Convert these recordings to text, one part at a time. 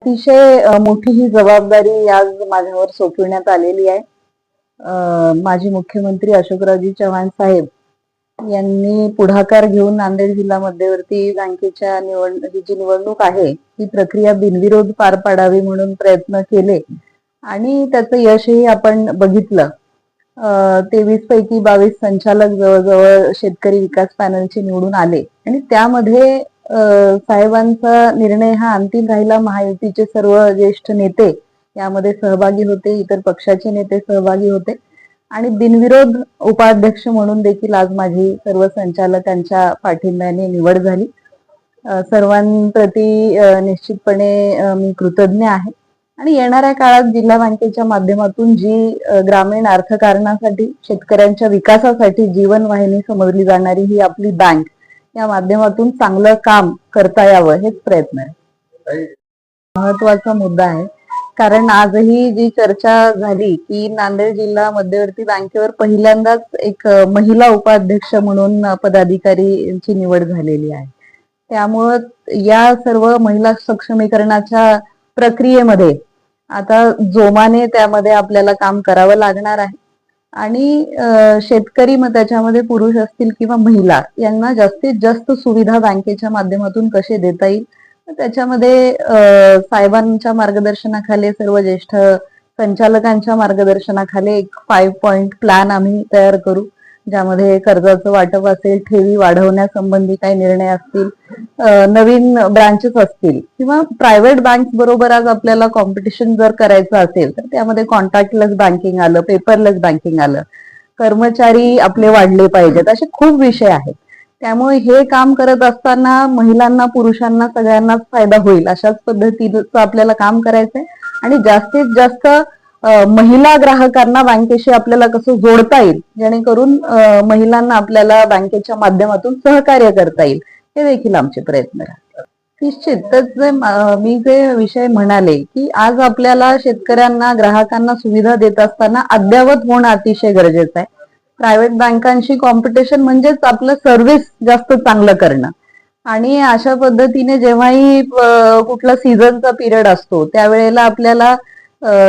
अतिशय मोठी ही जबाबदारी आज माझ्यावर सोपविण्यात आलेली आहे. माजी मुख्यमंत्री अशोकरावजी चव्हाण साहेब यांनी पुढाकार घेऊन नांदेड जिल्हा मध्यवर्ती बँकेच्या ही जी निवडणूक आहे ही प्रक्रिया बिनविरोध पार पाडावी म्हणून प्रयत्न केले आणि त्याचं यशही आपण बघितलं. 23 पैकी 22 संचालक जवळजवळ शेतकरी विकास पॅनलचे निवडून आले आणि त्यामध्ये साहेबांचा निर्णय हा अंतिम राहिला. महायुतीचे सर्व ज्येष्ठ नेते यामध्ये सहभागी होते, इतर पक्षाचे नेते सहभागी होते आणि बिनविरोध उपाध्यक्ष म्हणून देखील आज माझी सर्व संचालकांच्या पाठिंब्याने निवड झाली. सर्वांप्रती निश्चितपणे मी कृतज्ञ आहे आणि येणाऱ्या काळात जिल्हा बँकेच्या माध्यमातून जी ग्रामीण अर्थकारणासाठी शेतकऱ्यांच्या विकासासाठी जीवनवाहिनी समजली जाणारी ही आपली बँक या माध्यमातून चांगलं काम करता यावं हेच प्रयत्न आहे. महत्वाचा मुद्दा आहे कारण आजही जी चर्चा झाली की नांदेड जिल्हा मध्यवर्ती बँकेवर पहिल्यांदाच एक महिला उपाध्यक्ष म्हणून पदाधिकारीची निवड झालेली आहे. त्यामुळं या सर्व महिला सक्षमीकरणाच्या प्रक्रियेमध्ये आता जोमाने त्यामध्ये आपल्याला काम करावं लागणार आहे आणि शेतकरी मग त्याच्यामध्ये पुरुष असतील किंवा महिला यांना जास्तीत जास्त सुविधा बँकेच्या माध्यमातून कसे देता येईल त्याच्यामध्ये साहेबांच्या मार्गदर्शनाखाली सर्व ज्येष्ठ संचालकांच्या मार्गदर्शनाखाली एक 5 पॉइंट प्लॅन आम्ही तयार करू, ज्यामध्ये कर्जाचं वाटप असेल, ठेवी वाढवण्यासंबंधी काही निर्णय असतील, नवीन ब्रांचेस असतील किंवा प्रायव्हेट बँक बरोबर आज आपल्याला कॉम्पिटिशन जर करायचं असेल तर त्यामध्ये कॉन्टॅक्टलेस बँकिंग आलं, पेपरलेस बँकिंग आलं, कर्मचारी आपले वाढले पाहिजेत, असे खूप विषय आहेत. त्यामुळे हे काम करत असताना महिलांना पुरुषांना सगळ्यांनाच फायदा होईल अशाच पद्धतीचं आपल्याला काम करायचंय आणि जास्तीत जास्त महिला ग्राहकांना बँकेशी आपल्याला कसं जोडता येईल जेणेकरून महिलांना आपल्याला बँकेच्या माध्यमातून सहकार्य करता येईल हे देखील आमचे प्रयत्न राहतात. निश्चितच मी जे विषय म्हणाले की आज आपल्याला शेतकऱ्यांना ग्राहकांना सुविधा देत असताना अद्ययावत होणं अतिशय गरजेचं आहे. प्रायव्हेट बँकांशी कॉम्पिटिशन म्हणजेच आपलं सर्व्हिस जास्त चांगलं करणं आणि अशा पद्धतीने जेव्हाही कुठला सीझनचा पिरियड असतो त्यावेळेला आपल्याला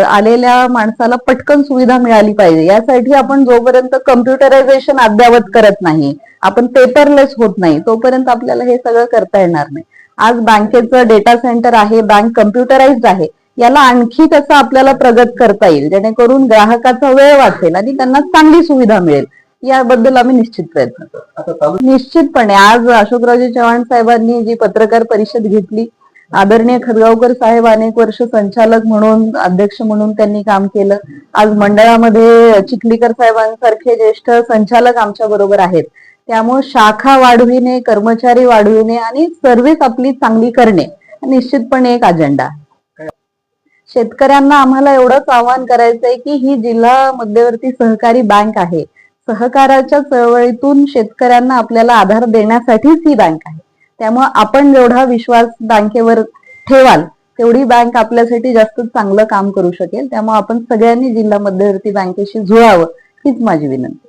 आलेल्या माणसाला पटकन सुविधा मिळाली पाहिजे. यासाठी आपण जोपर्यंत कम्प्युटरायझेशन अद्यावत करत नाही, आपण पेपरलेस होत नाही, तोपर्यंत आपल्याला हे सगळं करता येणार नाही. आज बँकेचं डेटा सेंटर आहे, बँक कम्प्युटराइज्ड आहे, याला आणखी त्याचा आपल्याला प्रगत करता येईल जेणेकरून ग्राहकाचा वेळ वाचेल आणि त्यांना चांगली सुविधा मिळेल. याबद्दल आम्ही निश्चित प्रयत्न करू. निश्चितपणे आज अशोकरावजी चव्हाण साहेबांनी जी पत्रकार परिषद घेतली, आदरणीय खदगावकर साहेब अनेक वर्ष संचालक म्हणून अध्यक्ष म्हणून त्यांनी काम केलं. आज मंडळामध्ये चिखलीकर साहेबांसारखे ज्येष्ठ संचालक आमच्या बरोबर आहेत. त्यामुळे शाखा वाढविणे, कर्मचारी वाढविणे आणि सर्व्हिस आपली चांगली करणे निश्चितपणे एक अजेंडा आहे. शेतकऱ्यांना आम्हाला एवढंच आवाहन करायचंय की ही जिल्हा मध्यवर्ती सहकारी बँक आहे. सहकाराच्या चळवळीतून शेतकऱ्यांना आपल्याला आधार देण्यासाठीच ही बँक आहे. त्यामुळे आपण जेवढा विश्वास बँकेवर ठेवाल तेवढी बँक आपल्यासाठी जास्त चांगलं काम करू शकेल. त्यामुळे आपण सगळ्यांनी जिल्हा मध्यवर्ती बँकेशी जुळावं हीच माझी विनंती.